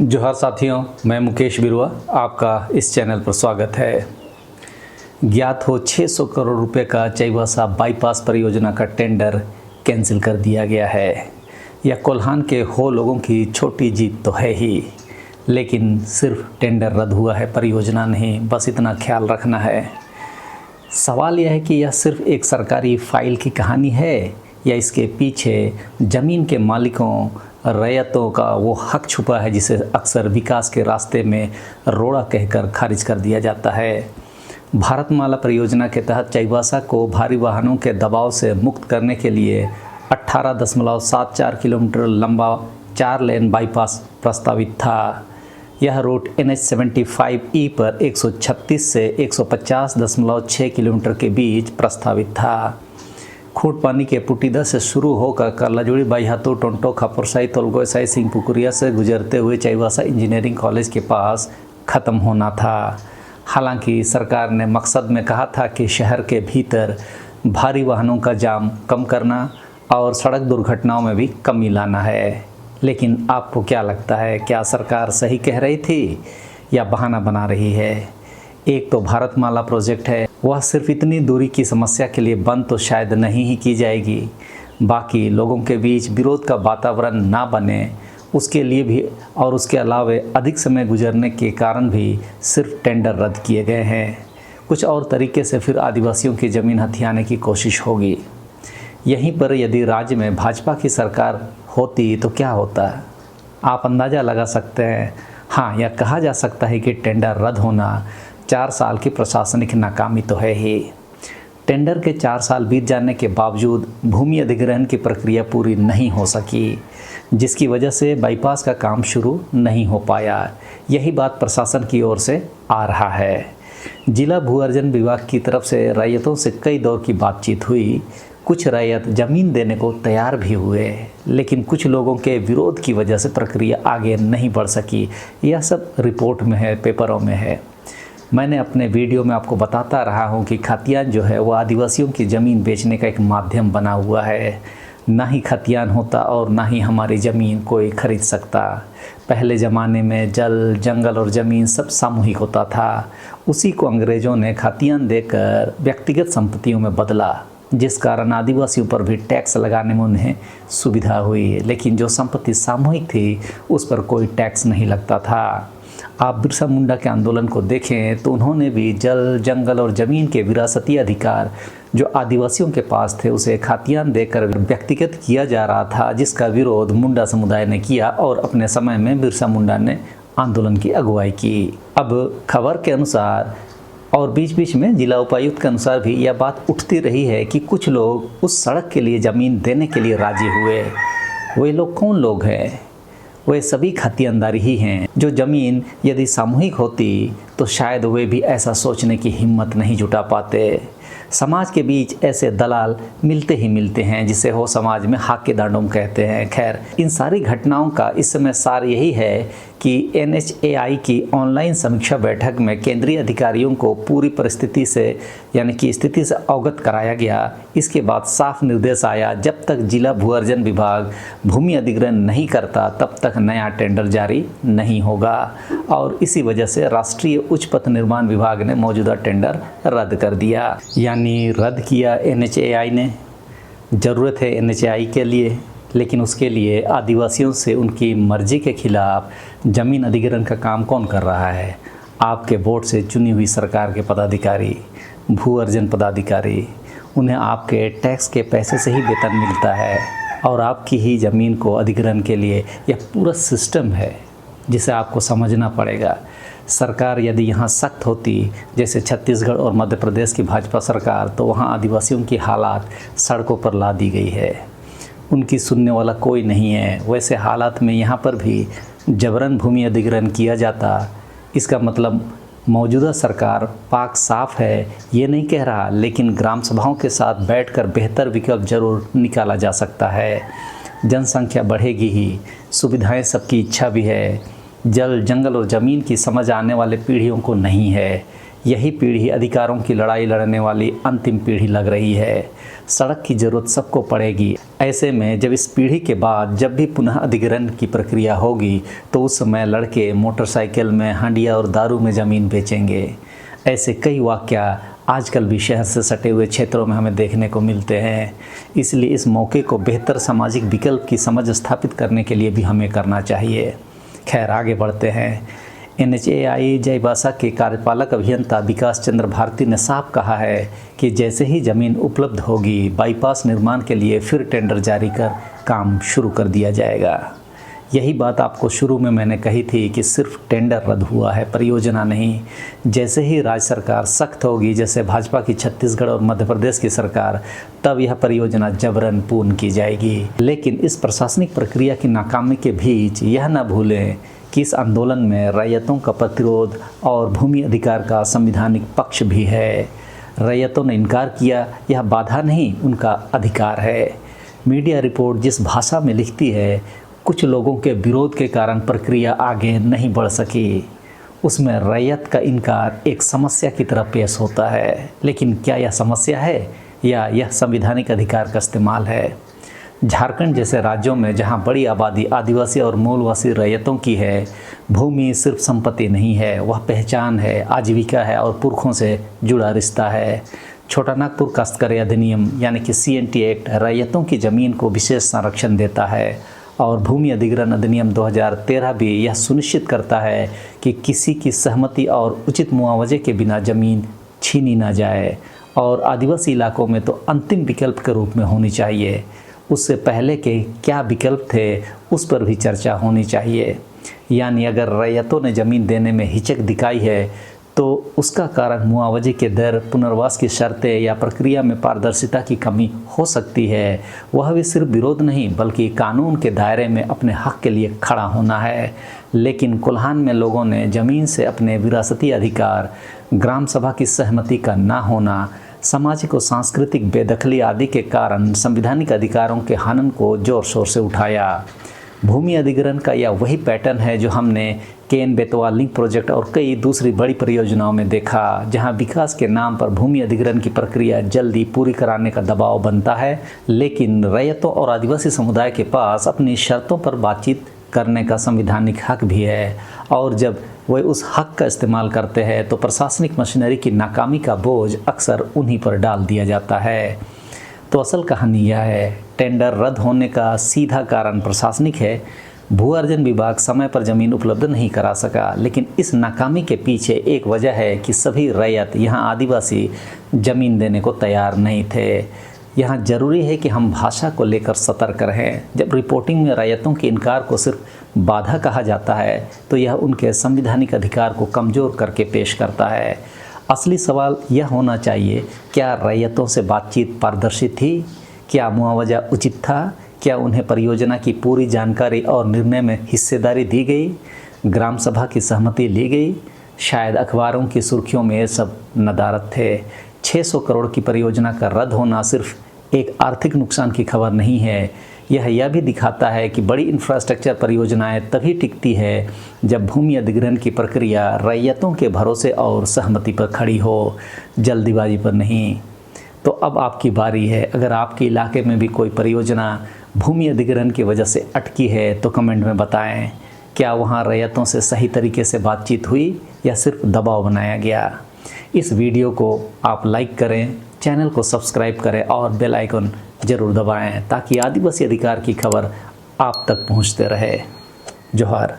जोहार साथियों, मैं मुकेश बिरुआ, आपका इस चैनल पर स्वागत है। ज्ञात हो 600 करोड़ रुपए का चाईबासा बाईपास परियोजना का टेंडर कैंसिल कर दिया गया है। यह कोल्हान के हो लोगों की छोटी जीत तो है ही, लेकिन सिर्फ टेंडर रद्द हुआ है, परियोजना नहीं। बस इतना ख्याल रखना है। सवाल यह है कि यह सिर्फ एक सरकारी फाइल की कहानी है या इसके पीछे ज़मीन के मालिकों, रैयतों का वो हक छुपा है जिसे अक्सर विकास के रास्ते में रोड़ा कहकर खारिज कर दिया जाता है। भारतमाला परियोजना के तहत चाईबासा को भारी वाहनों के दबाव से मुक्त करने के लिए 18.74 किलोमीटर लंबा 4 लेन बाईपास प्रस्तावित था। यह रूट NH 75E पर 136 से 150.6 किलोमीटर के बीच प्रस्तावित था। खूट पानी के पुटीदा से शुरू होकर करलाजुड़ी, बाईहातू, टोंटो, खापुरसाई, तोलगोसाई, सिंहपुकुरिया से गुजरते हुए चाईबासा इंजीनियरिंग कॉलेज के पास ख़त्म होना था। हालांकि सरकार ने मकसद में कहा था कि शहर के भीतर भारी वाहनों का जाम कम करना और सड़क दुर्घटनाओं में भी कमी लाना है। लेकिन आपको क्या लगता है, क्या सरकार सही कह रही थी या बहाना बना रही है? एक तो भारतमाला प्रोजेक्ट है, वह सिर्फ इतनी दूरी की समस्या के लिए बंद तो शायद नहीं ही की जाएगी। बाकी लोगों के बीच विरोध का वातावरण ना बने उसके लिए भी, और उसके अलावा अधिक समय गुजरने के कारण भी सिर्फ टेंडर रद्द किए गए हैं। कुछ और तरीके से फिर आदिवासियों की ज़मीन हथियाने की कोशिश होगी। यहीं पर यदि राज्य में भाजपा की सरकार होती तो क्या होता, आप अंदाज़ा लगा सकते हैं। हाँ, यह कहा जा सकता है कि टेंडर रद्द होना 4 साल की प्रशासनिक नाकामी तो है ही। टेंडर के 4 साल बीत जाने के बावजूद भूमि अधिग्रहण की प्रक्रिया पूरी नहीं हो सकी, जिसकी वजह से बाईपास का काम शुरू नहीं हो पाया। यही बात प्रशासन की ओर से आ रहा है। जिला भू अर्जन विभाग की तरफ से रैयतों से कई दौर की बातचीत हुई। कुछ रैयत ज़मीन देने को तैयार भी हुए, लेकिन कुछ लोगों के विरोध की वजह से प्रक्रिया आगे नहीं बढ़ सकी। यह सब रिपोर्ट में है, पेपरों में है। मैंने अपने वीडियो में आपको बताता रहा हूँ कि खतियान जो है वो आदिवासियों की ज़मीन बेचने का एक माध्यम बना हुआ है। ना ही खतियान होता और ना ही हमारी ज़मीन कोई खरीद सकता। पहले ज़माने में जल, जंगल और ज़मीन सब सामूहिक होता था। उसी को अंग्रेज़ों ने खतियान देकर व्यक्तिगत संपत्तियों में बदला, जिस कारण आदिवासियों पर भी टैक्स लगाने में उन्हें सुविधा हुई। लेकिन जो संपत्ति सामूहिक थी उस पर कोई टैक्स नहीं लगता था। आप बिरसा मुंडा के आंदोलन को देखें तो उन्होंने भी जल, जंगल और ज़मीन के विरासती अधिकार जो आदिवासियों के पास थे उसे खतियान देकर व्यक्तिगत किया जा रहा था, जिसका विरोध मुंडा समुदाय ने किया और अपने समय में बिरसा मुंडा ने आंदोलन की अगुवाई की। अब खबर के अनुसार और बीच बीच में जिला उपायुक्त के अनुसार भी यह बात उठती रही है कि कुछ लोग उस सड़क के लिए ज़मीन देने के लिए राजी हुए। वे लोग कौन लोग हैं? वे सभी खतियानदारी ही हैं जो ज़मीन यदि सामूहिक होती तो शायद वे भी ऐसा सोचने की हिम्मत नहीं जुटा पाते। समाज के बीच ऐसे दलाल मिलते ही मिलते हैं, जिसे हो समाज में हाके दांडोम कहते हैं। खैर, इन सारी घटनाओं का इस समय सार यही है कि NHAI की ऑनलाइन समीक्षा बैठक में केंद्रीय अधिकारियों को पूरी परिस्थिति से यानी कि स्थिति से अवगत कराया गया। इसके बाद साफ निर्देश आया, जब तक जिला भू अर्जन विभाग भूमि अधिग्रहण नहीं करता तब तक नया टेंडर जारी नहीं होगा। और इसी वजह से राष्ट्रीय उच्च पथ निर्माण विभाग ने मौजूदा टेंडर रद्द कर दिया, यानी रद्द किया NHAI ने। ज़रूरत है NHAI के लिए, लेकिन उसके लिए आदिवासियों से उनकी मर्जी के खिलाफ ज़मीन अधिग्रहण का काम कौन कर रहा है? आपके वोट से चुनी हुई सरकार के पदाधिकारी, भू अर्जन पदाधिकारी। उन्हें आपके टैक्स के पैसे से ही वेतन मिलता है और आपकी ही ज़मीन को अधिग्रहण के लिए यह पूरा सिस्टम है, जिसे आपको समझना पड़ेगा। सरकार यदि यहाँ सख्त होती जैसे छत्तीसगढ़ और मध्य प्रदेश की भाजपा सरकार, तो वहाँ आदिवासियों की हालात सड़कों पर ला दी गई है। उनकी सुनने वाला कोई नहीं है। वैसे हालात में यहाँ पर भी जबरन भूमि अधिग्रहण किया जाता। इसका मतलब मौजूदा सरकार पाक साफ है ये नहीं कह रहा, लेकिन ग्राम सभाओं के साथ बैठकर बेहतर विकल्प जरूर निकाला जा सकता है। जनसंख्या बढ़ेगी ही, सुविधाएं सबकी इच्छा भी है। जल, जंगल और ज़मीन की समझ आने वाले पीढ़ियों को नहीं है। यही पीढ़ी अधिकारों की लड़ाई लड़ने वाली अंतिम पीढ़ी लग रही है। सड़क की ज़रूरत सबको पड़ेगी। ऐसे में जब इस पीढ़ी के बाद जब भी पुनः अधिग्रहण की प्रक्रिया होगी तो उस समय लड़के मोटरसाइकिल में, हंडिया और दारू में ज़मीन बेचेंगे। ऐसे कई वाक़या आजकल भी शहर से सटे हुए क्षेत्रों में हमें देखने को मिलते हैं। इसलिए इस मौके को बेहतर सामाजिक विकल्प की समझ स्थापित करने के लिए भी हमें करना चाहिए। खैर, आगे बढ़ते हैं। NHAI चाईबासा के कार्यपालक अभियंता विकास चंद्र भारती ने साफ कहा है कि जैसे ही ज़मीन उपलब्ध होगी, बाईपास निर्माण के लिए फिर टेंडर जारी कर काम शुरू कर दिया जाएगा। यही बात आपको शुरू में मैंने कही थी कि सिर्फ टेंडर रद्द हुआ है, परियोजना नहीं। जैसे ही राज्य सरकार सख्त होगी, जैसे भाजपा की छत्तीसगढ़ और मध्य प्रदेश की सरकार, तब यह परियोजना जबरन पूर्ण की जाएगी। लेकिन इस प्रशासनिक प्रक्रिया की नाकामी के बीच यह न भूलें कि इस आंदोलन में रैयतों का प्रतिरोध और भूमि अधिकार का संवैधानिक पक्ष भी है। रैयतों ने इनकार किया, यह बाधा नहीं, उनका अधिकार है। मीडिया रिपोर्ट जिस भाषा में लिखती है, कुछ लोगों के विरोध के कारण प्रक्रिया आगे नहीं बढ़ सकी, उसमें रैयत का इनकार एक समस्या की तरह पेश होता है। लेकिन क्या यह समस्या है या यह संवैधानिक अधिकार का इस्तेमाल है? झारखंड जैसे राज्यों में जहां बड़ी आबादी आदिवासी और मूलवासी रैयतों की है, भूमि सिर्फ संपत्ति नहीं है, वह पहचान है, आजीविका है और पुरखों से जुड़ा रिश्ता है। छोटा नागपुर काश्तकारी अधिनियम यानी कि CNT एक्ट रैयतों की ज़मीन को विशेष संरक्षण देता है और भूमि अधिग्रहण अधिनियम 2013 भी यह सुनिश्चित करता है कि किसी की सहमति और उचित मुआवजे के बिना ज़मीन छीनी ना जाए, और आदिवासी इलाकों में तो अंतिम विकल्प के रूप में होनी चाहिए। उससे पहले के क्या विकल्प थे उस पर भी चर्चा होनी चाहिए। यानी अगर रैयतों ने ज़मीन देने में हिचक दिखाई है तो उसका कारण मुआवजे के दर, पुनर्वास की शर्तें या प्रक्रिया में पारदर्शिता की कमी हो सकती है। वह भी सिर्फ विरोध नहीं बल्कि कानून के दायरे में अपने हक के लिए खड़ा होना है। लेकिन कोल्हान में लोगों ने ज़मीन से अपने विरासती अधिकार, ग्राम सभा की सहमति का ना होना, सामाजिक और सांस्कृतिक बेदखली आदि के कारण संवैधानिक अधिकारों के हनन को जोर शोर से उठाया। भूमि अधिग्रहण का यह वही पैटर्न है जो हमने केन बेतवा लिंक प्रोजेक्ट और कई दूसरी बड़ी परियोजनाओं में देखा, जहां विकास के नाम पर भूमि अधिग्रहण की प्रक्रिया जल्दी पूरी कराने का दबाव बनता है, लेकिन रैयतों और आदिवासी समुदाय के पास अपनी शर्तों पर बातचीत करने का संवैधानिक हक भी है। और जब वे उस हक का इस्तेमाल करते हैं तो प्रशासनिक मशीनरी की नाकामी का बोझ अक्सर उन्हीं पर डाल दिया जाता है। तो असल कहानी यह है, टेंडर रद्द होने का सीधा कारण प्रशासनिक है। भू अर्जन विभाग समय पर ज़मीन उपलब्ध नहीं करा सका, लेकिन इस नाकामी के पीछे एक वजह है कि सभी रैयत यहाँ आदिवासी ज़मीन देने को तैयार नहीं थे। यहाँ ज़रूरी है कि हम भाषा को लेकर सतर्क रहें। जब रिपोर्टिंग में रैयतों के इनकार को सिर्फ बाधा कहा जाता है तो यह उनके संवैधानिक अधिकार को कमज़ोर करके पेश करता है। असली सवाल यह होना चाहिए, क्या रैयतों से बातचीत पारदर्शी थी? क्या मुआवजा उचित था? क्या उन्हें परियोजना की पूरी जानकारी और निर्णय में हिस्सेदारी दी गई? ग्राम सभा की सहमति ली गई? शायद अखबारों की सुर्खियों में ये सब नदारद थे। 600 करोड़ की परियोजना का रद्द होना सिर्फ एक आर्थिक नुकसान की खबर नहीं है, यह भी दिखाता है कि बड़ी इंफ्रास्ट्रक्चर परियोजनाएं तभी टिकती है जब भूमि अधिग्रहण की प्रक्रिया रैयतों के भरोसे और सहमति पर खड़ी हो, जल्दीबाजी पर नहीं। तो अब आपकी बारी है। अगर आपके इलाके में भी कोई परियोजना भूमि अधिग्रहण की वजह से अटकी है तो कमेंट में बताएं। क्या वहां रैयतों से सही तरीके से बातचीत हुई या सिर्फ दबाव बनाया गया? इस वीडियो को आप लाइक करें, चैनल को सब्सक्राइब करें और बेल आइकन ज़रूर दबाएं ताकि आदिवासी अधिकार की खबर आप तक पहुंचते रहे। जोहार।